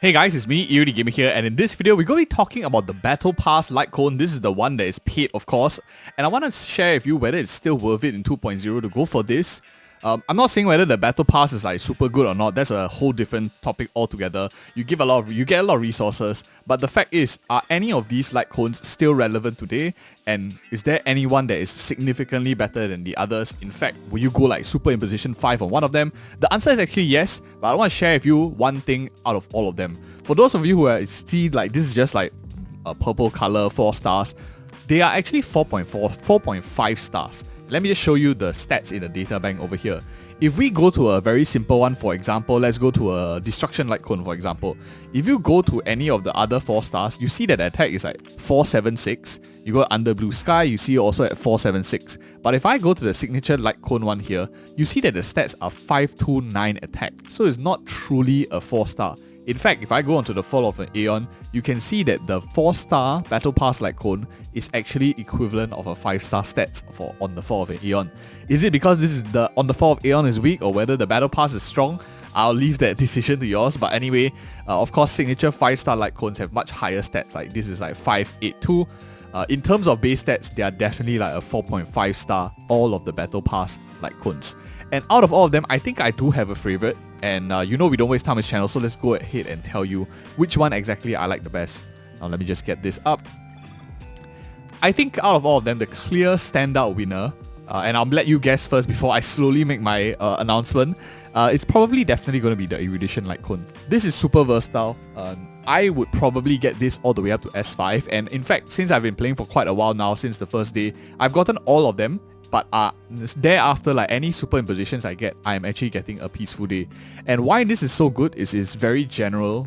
Hey guys, it's me, EODGamer here, and in this video, we're going to be talking about the Battle Pass Lightcone. This is the one that is paid, of course, and I want to share with you whether it's still worth it in 2.0 to go for this. I'm not saying whether the Battle Pass is like super good or not. That's a whole different topic altogether. You get a lot of resources, but the fact is, are any of these Lightcones still relevant today? And is there anyone that is significantly better than the others? In fact, will you go like super imposition 5 on one of them? The answer is actually yes, but I want to share with you one thing out of all of them. For those of you who see like this is just like a purple color 4 stars, they are actually 4.5 stars. Let me just show you the stats in the data bank over here. If we go to a very simple one, for example, let's go to a Destruction Lightcone, for example. If you go to any of the other 4 stars, you see that the attack is like 476. You go under Blue Sky, you see also at 476. But if I go to the Signature Lightcone one here, you see that the stats are 529 attack. So it's not truly a 4 star. In fact, if I go onto the Fall of an Aeon, you can see that the 4-star Battle Pass Lightcone is actually equivalent of a 5-star stats on the Fall of an Aeon. Is it because this is on the Fall of Aeon is weak, or whether the Battle Pass is strong? I'll leave that decision to yours. But anyway, of course, signature 5-star Lightcones have much higher stats. Like this is like 582. In terms of base stats, they are definitely like a 4.5 star, all of the Battle Pass Lightcones. And out of all of them, I think I do have a favorite. And you know we don't waste time on this channel, so let's go ahead and tell you which one exactly I like the best. Now let me just get this up. I think out of all of them, the clear standout winner, and I'll let you guess first before I slowly make my announcement, it's probably definitely going to be the Erudition Lightcone. This is super versatile. I would probably get this all the way up to S5, and in fact, since I've been playing for quite a while now, since the first day, I've gotten all of them. But thereafter, like any super impositions I get, I'm actually getting a Peaceful Day. And why this is so good is it's very general,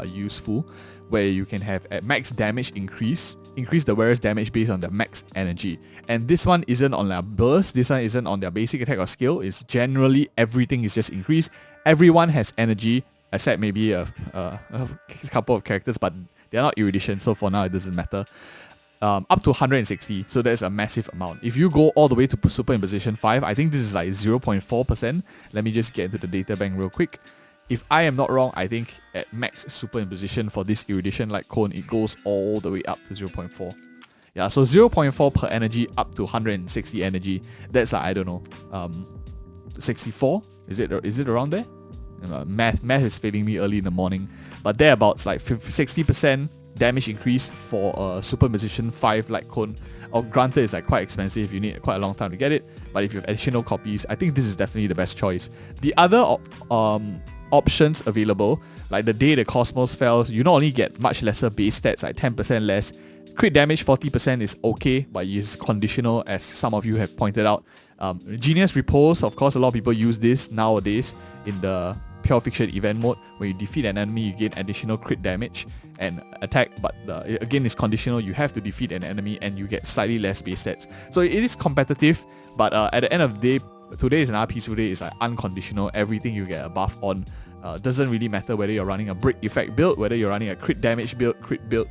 useful, where you can have at max damage increase the wearer's damage based on their max energy. And this one isn't on their burst, this one isn't on their basic attack or skill, it's generally everything is just increased. Everyone has energy, except maybe a couple of characters, but they're not Erudition, so for now it doesn't matter. Up to 160, so that's a massive amount. If you go all the way to Super Imposition 5, I think this is like 0.4%. Let me just get into the data bank real quick. If I am not wrong, I think at max Super Imposition for this Erudition Lightcone, it goes all the way up to 0.4. Yeah, so 0.4 per energy up to 160 energy. That's like, I don't know, 64? Is it around there? Math is failing me early in the morning. But thereabouts, like 60% damage increase for a Super Imposition 5 Lightcone. Or granted, it's like quite expensive, you need quite a long time to get it, but if you have additional copies, I think this is definitely the best choice. The other options available, like the day the Cosmos fell, you not only get much lesser base stats, like 10% less, crit damage 40% is okay, but it's conditional, as some of you have pointed out. Genius Repose, of course, a lot of people use this nowadays in the Pure Fiction event mode. When you defeat an enemy, you gain additional crit damage and attack, but again, it's conditional. You have to defeat an enemy and you get slightly less base stats. So it is competitive, but at the end of the day, today is another Peaceful Day. It's like unconditional. Everything you get a buff on. Doesn't really matter whether you're running a break effect build, whether you're running a crit damage build, crit build.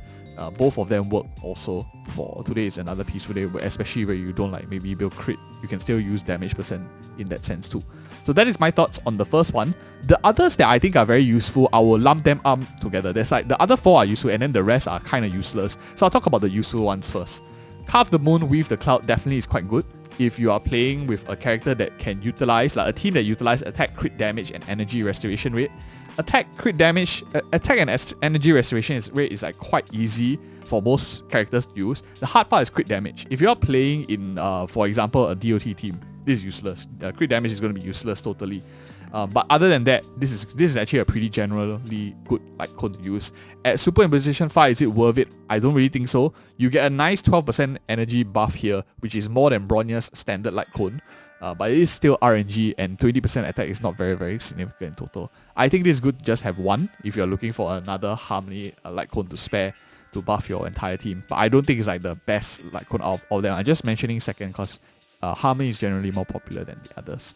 Both of them work also. For today is another Peaceful Day, especially where you don't like maybe build crit, you can still use damage percent in that sense too. So that is my thoughts on the first one. The others that I think are very useful, I will lump them up together. There's like the other 4 are useful and then the rest are kind of useless. So I'll talk about the useful ones first. Carve the Moon, Weave the Cloud definitely is quite good. If you are playing with a character that can utilize, like a team that utilize attack, crit damage and energy restoration rate. Attack, crit damage, attack and energy restoration rate is like quite easy for most characters to use. The hard part is crit damage. If you're playing in, for example, a DOT team, this is useless. Crit damage is going to be useless totally. But other than that, this is actually a pretty generally good Lightcone to use. At Super Imposition 5, is it worth it? I don't really think so. You get a nice 12% energy buff here, which is more than Bronya's standard Lightcone. But it is still RNG, and 20% attack is not very, very significant in total. I think this is good to just have one if you're looking for another Harmony Lightcone to spare to buff your entire team. But I don't think it's like the best Lightcone out of all them. I'm just mentioning second because Harmony is generally more popular than the others.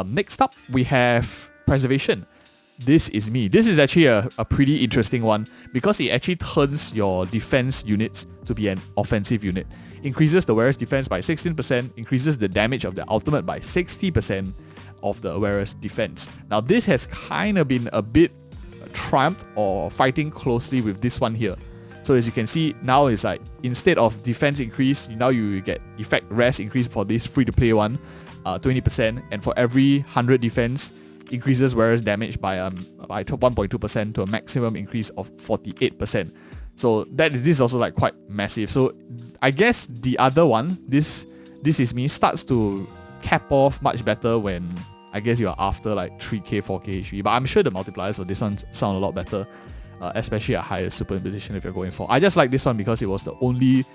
Next up, we have Preservation. This is me. This is actually a pretty interesting one because it actually turns your defense units to be an offensive unit. Increases the wearer's defense by 16%, increases the damage of the ultimate by 60% of the wearer's defense. Now this has kind of been a bit triumphed or fighting closely with this one here. So as you can see, now it's like instead of defense increase, now you get effect rest increase for this free-to-play one, 20%, and for every 100 defense, increases wearer's damage by 1.2% to a maximum increase of 48%. So this is also like quite massive. So I guess the other one, this is me, starts to cap off much better when I guess you are after like 3k, 4k HP. But I'm sure the multipliers for this one sound a lot better, especially a higher super imposition if you're going for. I just like this one because it was the only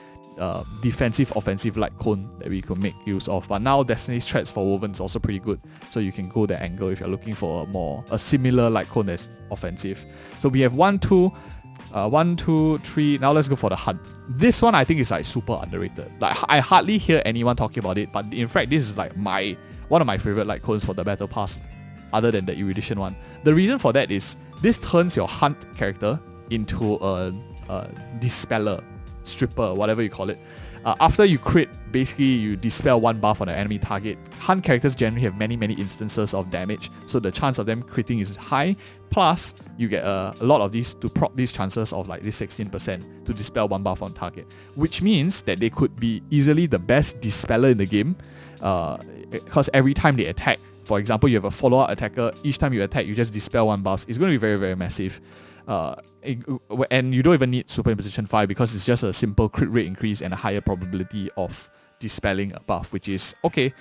defensive offensive light cone that we could make use of. But now Destiny's Threats for Woven is also pretty good, so you can go that angle if you're looking for a similar light cone that's offensive. So we have 1, 2, 3. Now let's go for the Hunt. This one I think is like super underrated. Like I hardly hear anyone talking about it, but in fact this is like one of my favorite light cones for the battle pass, other than the Erudition one. The reason for that is this turns your Hunt character into a Dispeller, Stripper, whatever you call it. After you crit, basically you dispel one buff on an enemy target. Hunt characters generally have many instances of damage, so the chance of them critting is high. Plus, you get a lot of these to prop these chances of like this 16% to dispel one buff on target, which means that they could be easily the best dispeller in the game, because every time they attack, for example, you have a follow-up attacker, each time you attack, you just dispel one buff. It's going to be very massive. And you don't even need super imposition 5 because it's just a simple crit rate increase and a higher probability of dispelling a buff, which is okay,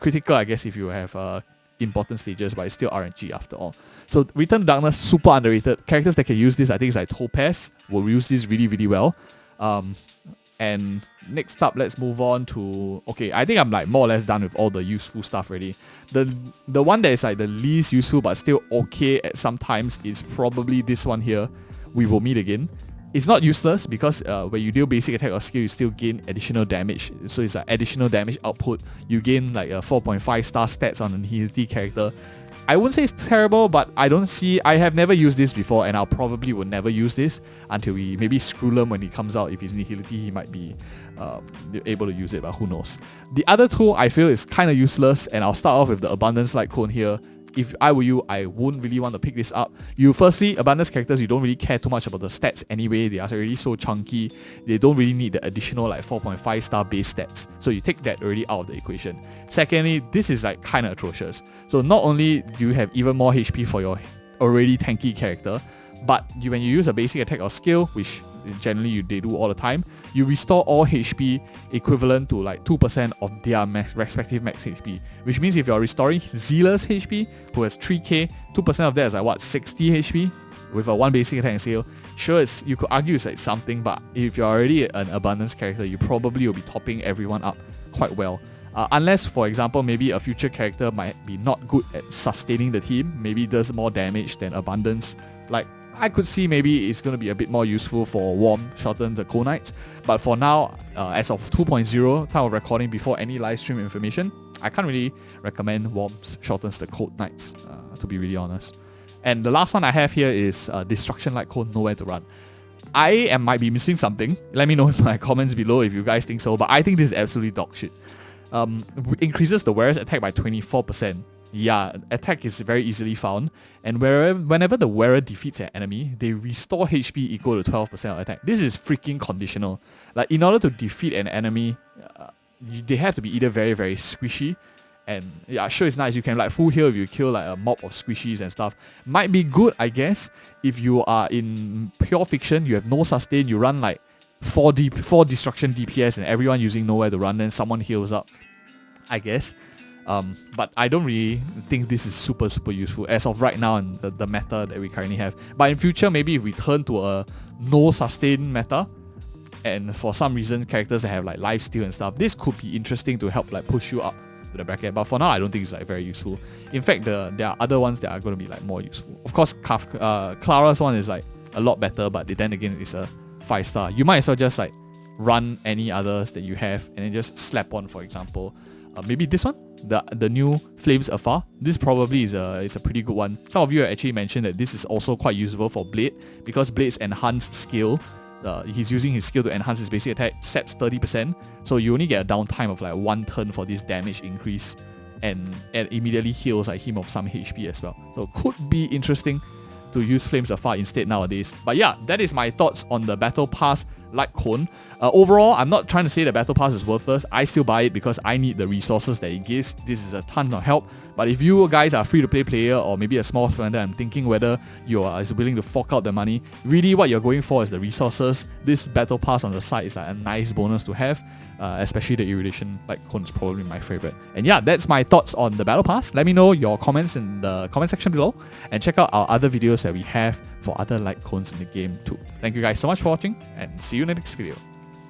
critical I guess if you have important stages, but it's still RNG after all. So Return to Darkness, super underrated. Characters that can use this, I think, is like Topaz will use this really well. And next up, let's move on to... Okay, I think I'm like more or less done with all the useful stuff already. The one that is like the least useful but still okay at some times is probably this one here, We Will Meet Again. It's not useless because when you deal basic attack or skill, you still gain additional damage. So it's like additional damage output. You gain like a 4.5 star stats on a nihility character. I wouldn't say it's terrible, but I have never used this before, and I'll probably will never use this until we maybe screw him when he comes out. If he's nihility, he might be able to use it, but who knows. The other tool I feel is kind of useless, and I'll start off with the Abundance Light Cone here. If I were you, I wouldn't really want to pick this up. Firstly, Abundance characters, you don't really care too much about the stats anyway. They are already so chunky. They don't really need the additional like 4.5 star base stats. So you take that already out of the equation. Secondly, this is like kind of atrocious. So not only do you have even more HP for your already tanky character, but when you use a basic attack or skill, which generally they do all the time, you restore all HP equivalent to like 2% of their respective max HP, which means if you're restoring Zealous HP, who has 3k, 2% of that is like what, 60 HP with a 1 basic attack and skill. Sure, you could argue it's like something, but if you're already an Abundance character, you probably will be topping everyone up quite well. Unless, for example, maybe a future character might be not good at sustaining the team, maybe does more damage than Abundance. Like, I could see maybe it's going to be a bit more useful for Warm, shorten the Cold Knights. But for now, as of 2.0, time of recording before any live stream information, I can't really recommend Warm shortens the Cold Knights, to be really honest. And the last one I have here is Destruction Light Cone, Nowhere to Run. I might be missing something. Let me know in my comments below if you guys think so, but I think this is absolutely dog shit. Increases the wearer's attack by 24%. Yeah, attack is very easily found, and whenever the wearer defeats an enemy, they restore HP equal to 12% of attack. This is freaking conditional. Like, in order to defeat an enemy, they have to be either very squishy, and yeah, sure, it's nice, you can like full heal if you kill like a mob of squishies and stuff. Might be good, I guess, if you are in pure fiction, you have no sustain, you run like 4 destruction DPS and everyone using Nowhere to Run, then someone heals up, I guess. But I don't really think this is super useful as of right now in the meta that we currently have. But in future, maybe if we turn to a no sustain meta, and for some reason characters that have like lifesteal and stuff, this could be interesting to help like push you up to the bracket. But for now, I don't think it's like very useful. In fact, there are other ones that are going to be like more useful. Of course, Clara's one is like a lot better, but then again, it's a 5 star. You might as well just like run any others that you have and then just slap on, for example. Maybe this one, the new Flames Afar. This probably is a pretty good one. Some of you have actually mentioned that this is also quite usable for Blade, because Blade's enhanced skill, he's using his skill to enhance his basic attack, sets 30%, so you only get a downtime of like 1 turn for this damage increase, and immediately heals like him of some HP as well. So could be interesting. to use Flames of Fire instead nowadays. But yeah, that is my thoughts on the Battle Pass Lightcone. Overall, I'm not trying to say the Battle Pass is worthless. I still buy it because I need the resources that it gives. This is a ton of help. But if you guys are a free-to-play player or maybe a small spender, I'm thinking whether you are willing to fork out the money. Really, what you're going for is the resources. This Battle Pass on the side is like a nice bonus to have, especially the Erudition Lightcone is probably my favorite. And yeah, that's my thoughts on the Battle Pass. Let me know your comments in the comment section below, and check out our other videos that we have for other Lightcones in the game too. Thank you guys so much for watching, and see you in the next video.